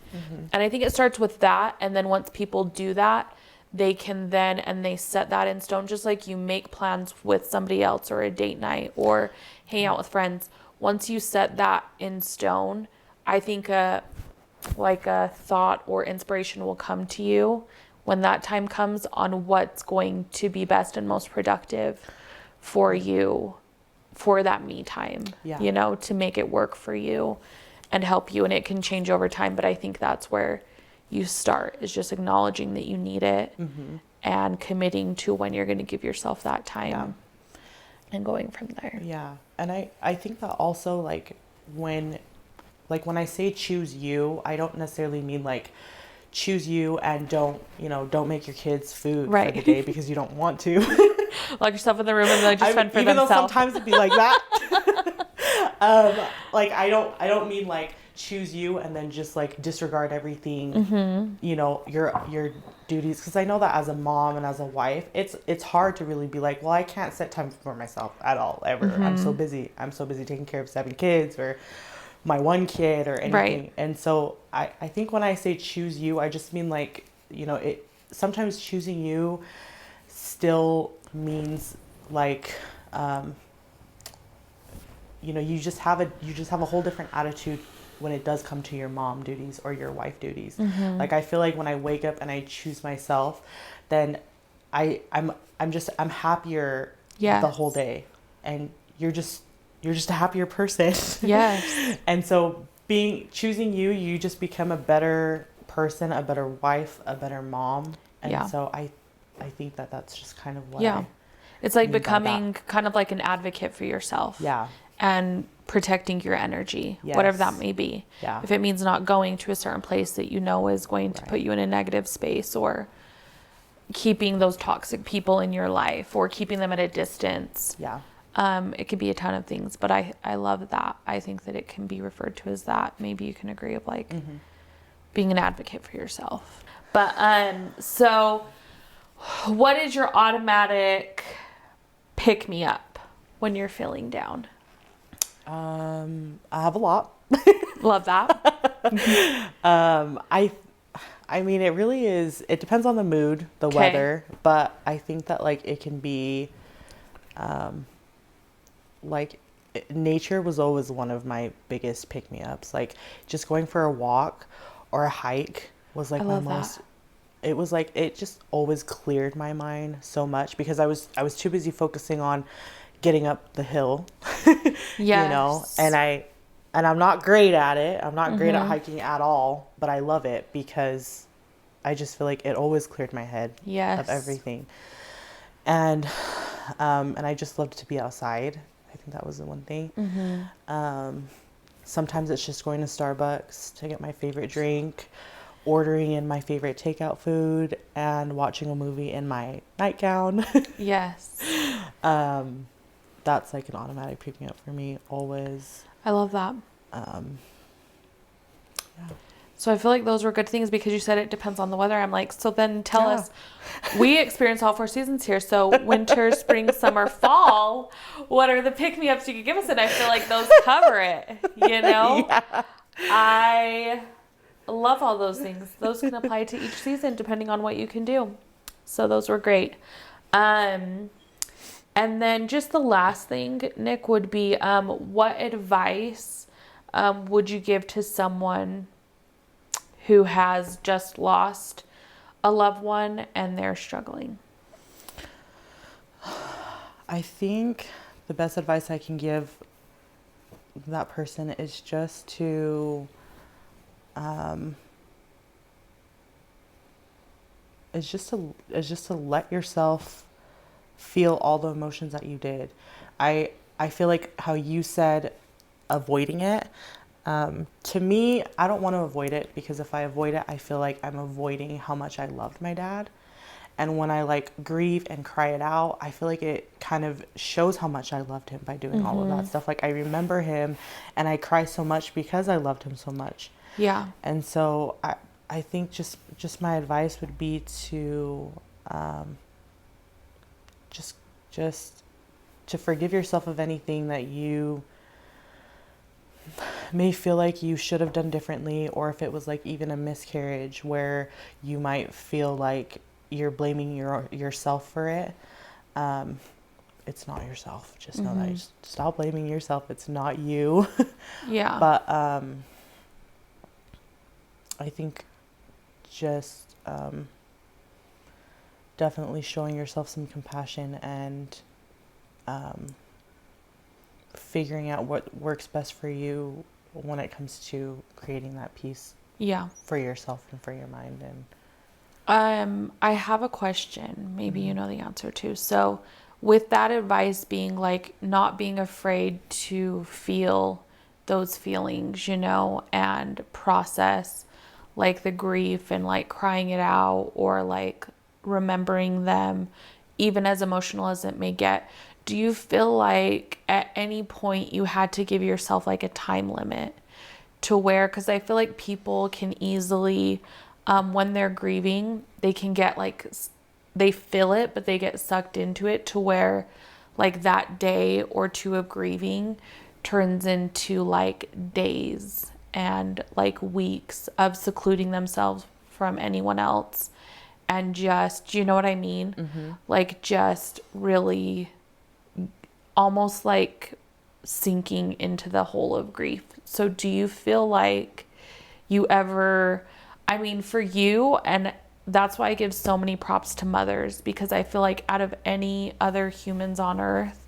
And I think it starts with that. And then once people do that, they can then, and they set that in stone, just like you make plans with somebody else or a date night or hang out with friends. Once you set that in stone, I think a thought or inspiration will come to you when that time comes on what's going to be best and most productive for you for that me time, you know, to make it work for you and help you. And it can change over time, but I think that's where you start, is just acknowledging that you need it and committing to when you're going to give yourself that time and going from there. Yeah. And I think that also, like when I say choose you, I don't necessarily mean like choose you and don't make your kids food for the day because you don't want to. Lock yourself in the room and like just fend for even themselves. Though sometimes it'd be like that. Like I don't mean like choose you and then just like disregard everything, you know, your duties, because I know that as a mom and as a wife, it's hard to really be like, well, I can't set time for myself at all ever. I'm so busy taking care of 7 kids or my 1 kid or anything. And so I think when I say choose you, I just mean like, you know, it sometimes choosing you still means like you know, you just have a whole different attitude when it does come to your mom duties or your wife duties. Like I feel like when I wake up and I choose myself, then I'm happier the whole day, and you're just a happier person. Yes. And so choosing you just become a better person, a better wife, a better mom. And so I think that that's just kind of what it's like becoming kind of like an advocate for yourself. Yeah. And protecting your energy, whatever that may be. Yeah. If it means not going to a certain place that you know is going to put you in a negative space, or keeping those toxic people in your life, or keeping them at a distance. Yeah. It could be a ton of things, but I love that. I think that it can be referred to as that. Maybe you can agree of like being an advocate for yourself. But so what is your automatic pick me up when you're feeling down? I have a lot. Love that. I mean, it really is, it depends on the mood, the weather, but I think that like it can be, like nature was always one of my biggest pick-me-ups. Like just going for a walk or a hike was like my most it was like, it just always cleared my mind so much because I was too busy focusing on getting up the hill, Yes. and I'm not great at it. I'm not great at hiking at all, but I love it because I just feel like it always cleared my head of everything. And I just loved to be outside. I think that was the one thing. Sometimes it's just going to Starbucks to get my favorite drink, ordering in my favorite takeout food, and watching a movie in my nightgown. Yes. That's like an automatic pick me up for me always. I love that. Yeah. So I feel like those were good things because you said it depends on the weather. I'm like, so then tell us, we experience all 4 seasons here. So winter, spring, summer, fall, what are the pick-me-ups you could give us? And I feel like those cover it, Yeah. I love all those things. Those can apply to each season depending on what you can do. So those were great. And then just the last thing, Nick, would be what advice would you give to someone who has just lost a loved one and they're struggling? I think the best advice I can give that person is just to let yourself feel all the emotions that you did. I feel like how you said avoiding it. To me, I don't want to avoid it because if I avoid it, I feel like I'm avoiding how much I loved my dad. And when I like grieve and cry it out, I feel like it kind of shows how much I loved him by doing all of that stuff. Like I remember him and I cry so much because I loved him so much. Yeah. And so I think just my advice would be to just to forgive yourself of anything that you may feel like you should have done differently, or if it was like even a miscarriage where you might feel like you're blaming yourself for it. It's not yourself. Just know that. Just stop blaming yourself. It's not you. Yeah. But I think just definitely showing yourself some compassion and figuring out what works best for you when it comes to creating that peace for yourself and for your mind. And I have a question. Maybe you know the answer to. So with that advice being like not being afraid to feel those feelings, and process like the grief and like crying it out or like remembering them, even as emotional as it may get. Do you feel like at any point you had to give yourself like a time limit to where, because I feel like people can easily, when they're grieving, they can get like, they feel it, but they get sucked into it to where like that day or two of grieving turns into like days and like weeks of secluding themselves from anyone else. And just, you know what I mean? Like just really almost like sinking into the hole of grief. So do you feel like you ever, I mean, for you, and that's why I give so many props to mothers, because I feel like out of any other humans on earth,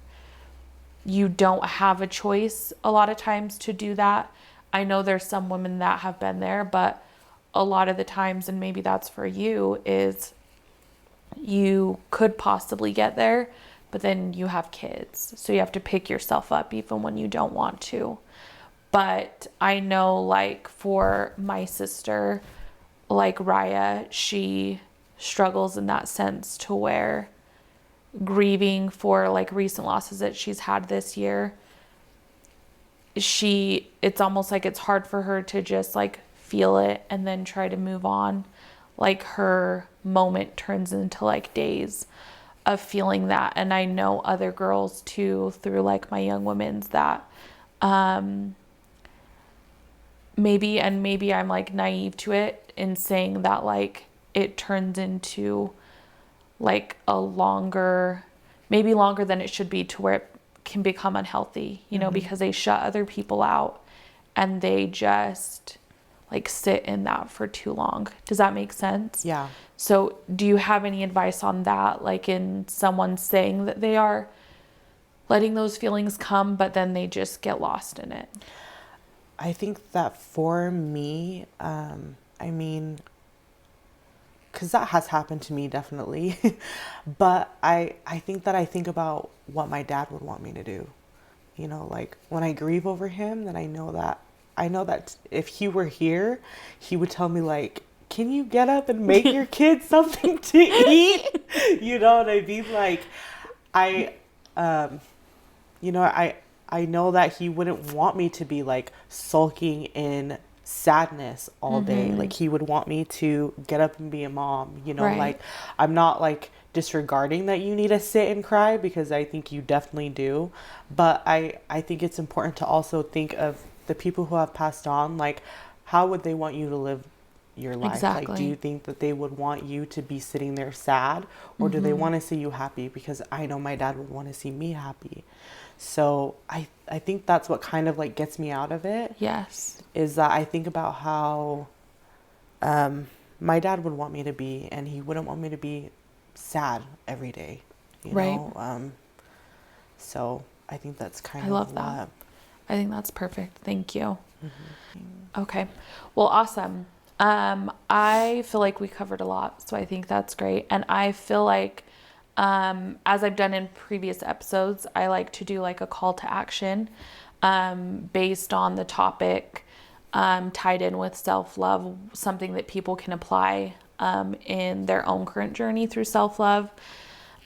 you don't have a choice a lot of times to do that. I know there's some women that have been there, but a lot of the times, and maybe that's for you, is you could possibly get there, but then you have kids. So you have to pick yourself up even when you don't want to. But I know like for my sister, like Raya, she struggles in that sense to where grieving for like recent losses that she's had this year, it's almost like it's hard for her to just like feel it and then try to move on. Like her moment turns into like days of feeling that. And I know other girls too, through like my young women's, that maybe I'm like naive to it in saying that like it turns into like a maybe longer than it should be, to where it can become unhealthy, because they shut other people out and they just like sit in that for too long. Does that make sense? Yeah. So do you have any advice on that? Like in someone saying that they are letting those feelings come, but then they just get lost in it? I think that for me, I mean, because that has happened to me definitely, but I think that I think about what my dad would want me to do. You know, like when I grieve over him, then I know that if he were here, he would tell me like, can you get up and make your kids something to eat? You know what I mean? Like, I, you know, I know that he wouldn't want me to be like sulking in sadness all day. Like he would want me to get up and be a mom, you know, Right. like I'm not like disregarding that you need to sit and cry, because I think you definitely do. But I think it's important to also think of the people who have passed on. Like, how would they want you to live your life? Exactly. Like, do you think that they would want you to be sitting there sad, or do they want to see you happy? Because I know my dad would want to see me happy. So I think that's what kind of like gets me out of it. Yes. Is that I think about how my dad would want me to be, and he wouldn't want me to be sad every day, you Right. know? So I think that's kind I of love that. I think that's perfect. Thank you. Okay. Well, awesome. I feel like we covered a lot, so I think that's great. And I feel like, as I've done in previous episodes, I like to do like a call to action, based on the topic, tied in with self-love, something that people can apply, in their own current journey through self-love,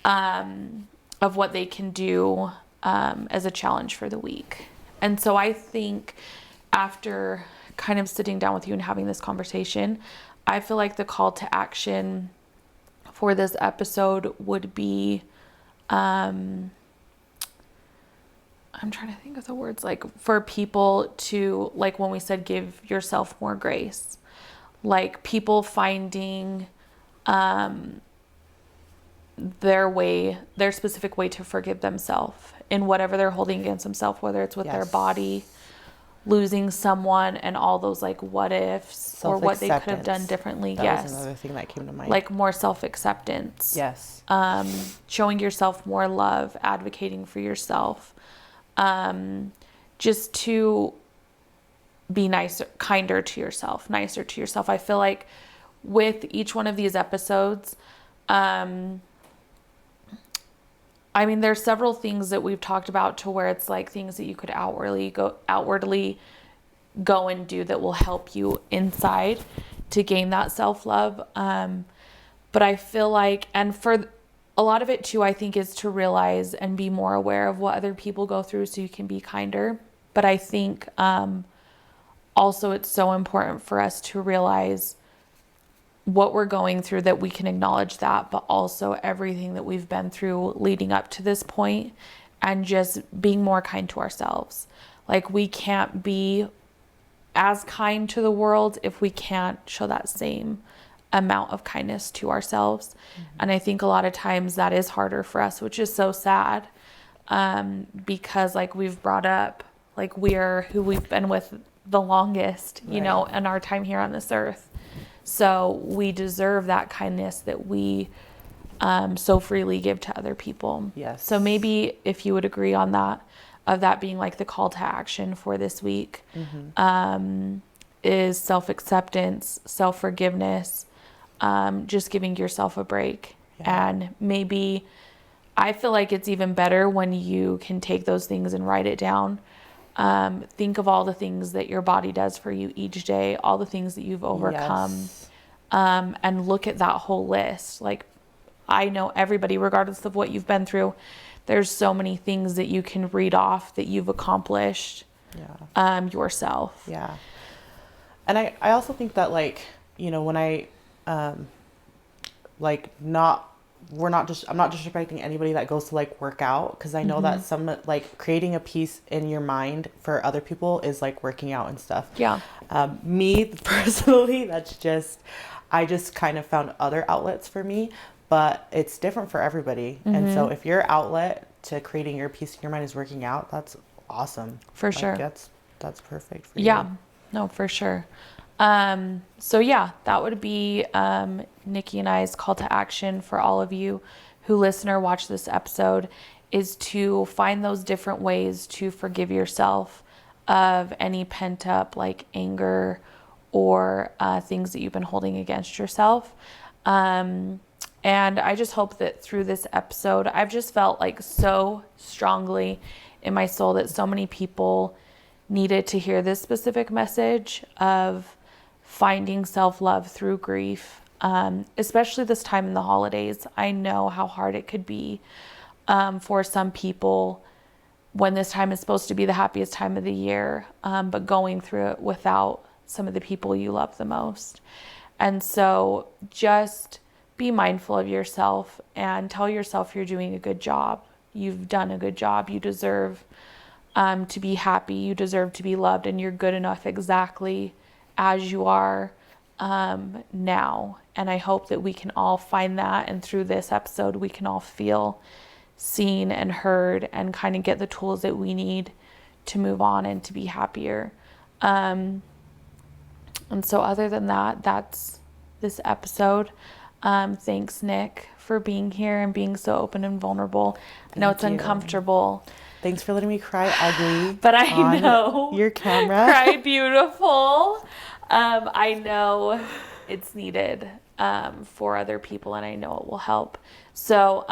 of what they can do, as a challenge for the week. And so I think after kind of sitting down with you and having this conversation, I feel like the call to action for this episode would be, I'm trying to think of the words, like for people to, like when we said give yourself more grace, like people finding their specific way to forgive themselves in whatever they're holding against themselves, whether it's with their body, losing someone, and all those like what ifs, or what they could have done differently. That was another thing that came to mind. Like more self-acceptance. Yes. Showing yourself more love, advocating for yourself, just to be nicer, kinder to yourself, nicer to yourself. I feel like with each one of these episodes, I mean, there's several things that we've talked about to where it's like things that you could outwardly go and do that will help you inside to gain that self-love. But I feel like, and for a lot of it too, I think is to realize and be more aware of what other people go through so you can be kinder. But I think, also it's so important for us to realize what we're going through, that we can acknowledge that, but also everything that we've been through leading up to this point, and just being more kind to ourselves. Like we can't be as kind to the world if we can't show that same amount of kindness to ourselves. And I think a lot of times that is harder for us, which is so sad, because like we've brought up, like we're who we've been with the longest, you know, in our time here on this earth. So we deserve that kindness that we so freely give to other people. Yes. So maybe if you would agree on that, of that being like the call to action for this week, is self-acceptance, self-forgiveness, just giving yourself a break. And maybe I feel like it's even better when you can take those things and write it down. Think of all the things that your body does for you each day, all the things that you've overcome, and look at that whole list. Like, I know everybody, regardless of what you've been through, there's so many things that you can read off that you've accomplished yourself. Yeah. And I also think that, like, you know, when I'm not disrespecting anybody that goes to like work out, because I know that some like creating a peace in your mind for other people is like working out and stuff. Yeah. Me personally, I just kind of found other outlets for me, but it's different for everybody. And so if your outlet to creating your peace in your mind is working out, that's awesome. For sure. That's perfect for you. Yeah, no, for sure. So yeah, that would be Nikki and I's call to action for all of you who listen or watch this episode, is to find those different ways to forgive yourself of any pent up like anger or things that you've been holding against yourself. And I just hope that through this episode, I've just felt like so strongly in my soul that so many people needed to hear this specific message of finding self-love through grief, especially this time in the holidays. I know how hard it could be for some people when this time is supposed to be the happiest time of the year, but going through it without some of the people you love the most. And so just be mindful of yourself and tell yourself you're doing a good job. You've done a good job. You deserve to be happy. You deserve to be loved, and you're good enough exactly as you are now. And I hope that we can all find that, and through this episode we can all feel seen and heard and kind of get the tools that we need to move on and to be happier. And so other than that, that's this episode. Thanks, Nick, for being here and being so open and vulnerable. I know it's uncomfortable. Thanks for letting me cry ugly. But I know your camera. Cry beautiful. I know it's needed for other people, and I know it will help. So,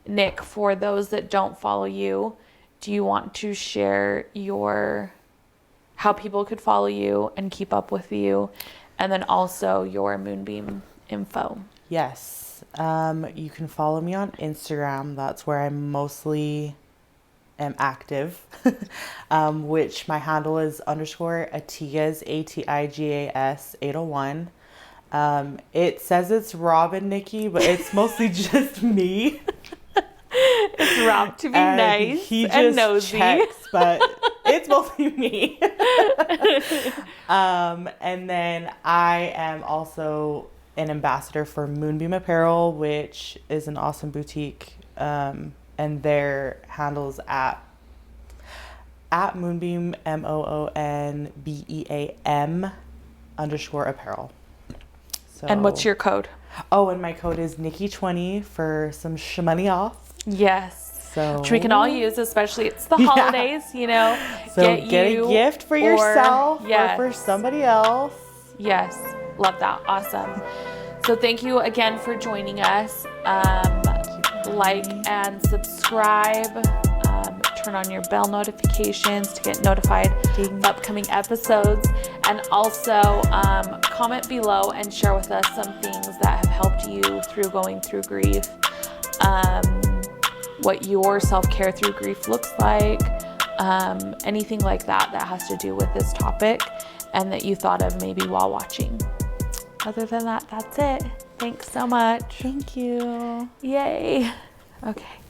Nick, for those that don't follow you, do you want to share how people could follow you and keep up with you, and then also your Moonbeam info? Yes. You can follow me on Instagram. That's where I mostly am active, which my handle is _Atigas, ATIGAS 801. It says it's Rob and Nikki, but it's mostly just me. It's Rob to be nice he just and nosy. Checks, but it's mostly me. And then I am also an ambassador for Moonbeam Apparel, which is an awesome boutique. And their handles at Moonbeam, MOONBEAM _apparel. So, and what's your code? Oh, and my code is Nikki20 for some money off. Yes. So, which we can all use, especially it's the holidays, you know. So get a gift for yourself or for somebody else. Yes. Love that. Awesome. So thank you again for joining us. Like and subscribe. Turn on your bell notifications to get notified of upcoming episodes. And also comment below and share with us some things that have helped you through going through grief. What your self-care through grief looks like. Anything like that has to do with this topic and that you thought of maybe while watching. Other than that, that's it. Thanks so much. Thank you. Yay. Okay.